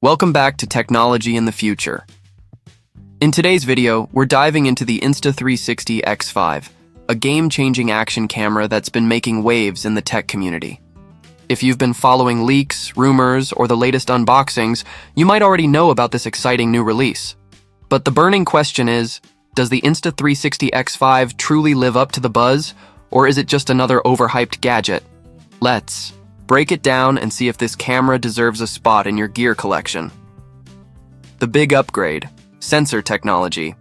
Welcome back to Technology in the Future. In today's video, we're diving into the Insta360 X5, a game-changing action camera that's been making waves in the tech community. If you've been following leaks, rumors, or the latest unboxings, you might already know about this exciting new release. But the burning question is, does the Insta360 X5 truly live up to the buzz, or is it just another overhyped gadget? Let's break it down and see if this camera deserves a spot in your gear collection. The big upgrade, sensor technology.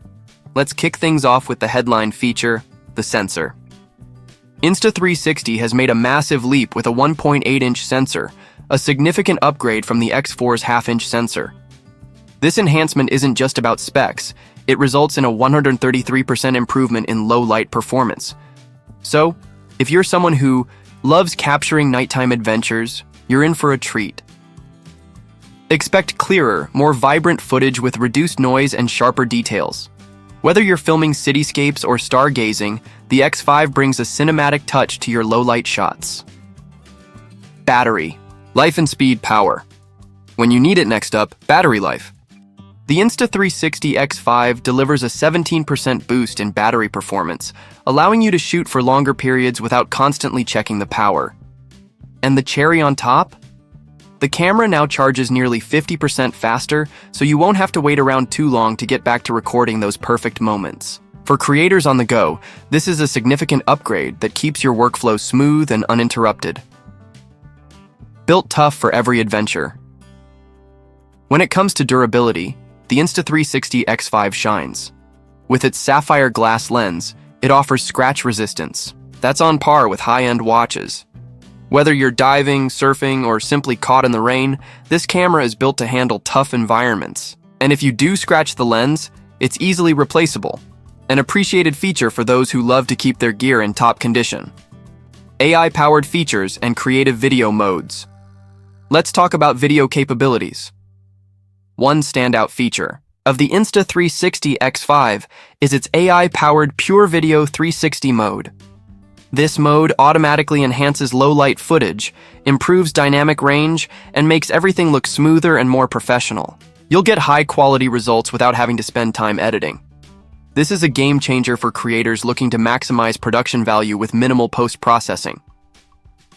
Let's kick things off with the headline feature, the sensor. Insta360 has made a massive leap with a 1.8-inch sensor, a significant upgrade from the X4's half-inch sensor. This enhancement isn't just about specs, it results in a 133% improvement in low-light performance. So, if you're someone who loves capturing nighttime adventures, you're in for a treat. Expect clearer, more vibrant footage with reduced noise and sharper details. Whether you're filming cityscapes or stargazing, the X5 brings a cinematic touch to your low-light shots. Battery, life and speed power. When you need it next up, battery life. The Insta360 X5 delivers a 17% boost in battery performance, allowing you to shoot for longer periods without constantly checking the power. And the cherry on top? The camera now charges nearly 50% faster, so you won't have to wait around too long to get back to recording those perfect moments. For creators on the go, this is a significant upgrade that keeps your workflow smooth and uninterrupted. Built tough for every adventure. When it comes to durability, the Insta360 X5 shines. With its sapphire glass lens, it offers scratch resistance. That's on par with high-end watches. Whether you're diving, surfing, or simply caught in the rain, this camera is built to handle tough environments. And if you do scratch the lens, it's easily replaceable. An appreciated feature for those who love to keep their gear in top condition. AI-powered features and creative video modes. Let's talk about video capabilities. One standout feature of the Insta360 X5 is its AI-powered Pure Video 360 mode. This mode automatically enhances low-light footage, improves dynamic range, and makes everything look smoother and more professional. You'll get high-quality results without having to spend time editing. This is a game-changer for creators looking to maximize production value with minimal post-processing.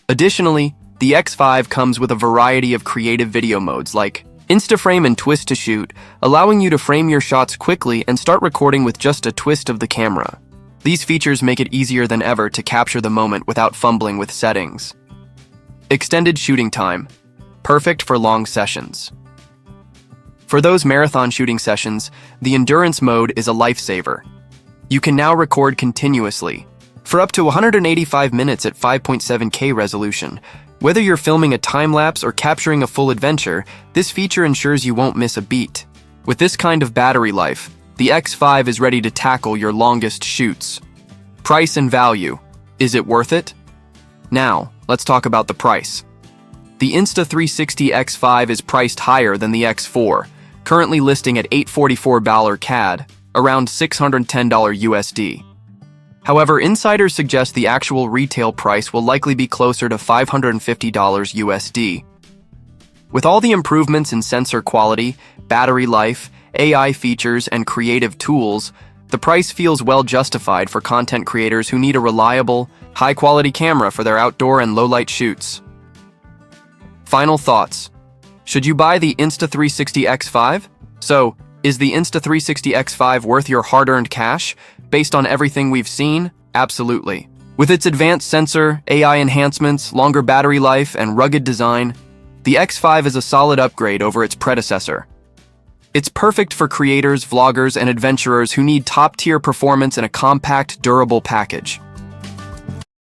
Additionally, the X5 comes with a variety of creative video modes like Instaframe and Twist to Shoot, allowing you to frame your shots quickly and start recording with just a twist of the camera. These features make it easier than ever to capture the moment without fumbling with settings. Extended shooting time, perfect for long sessions. For those marathon shooting sessions, the endurance mode is a lifesaver. You can now record continuously, for up to 185 minutes at 5.7K resolution. Whether you're filming a time-lapse or capturing a full adventure, this feature ensures you won't miss a beat. With this kind of battery life, the X5 is ready to tackle your longest shoots. Price and value. Is it worth it? Now, let's talk about the price. The Insta360 X5 is priced higher than the X4, currently listing at $844 CAD, around $610 USD. However, insiders suggest the actual retail price will likely be closer to $550 USD. With all the improvements in sensor quality, battery life, AI features, and creative tools, the price feels well justified for content creators who need a reliable, high-quality camera for their outdoor and low-light shoots. Final thoughts. Should you buy the Insta360 X5? So, is the Insta360 X5 worth your hard-earned cash? Based on everything we've seen, absolutely. With its advanced sensor, AI enhancements, longer battery life, and rugged design, the X5 is a solid upgrade over its predecessor. It's perfect for creators, vloggers, and adventurers who need top-tier performance in a compact, durable package.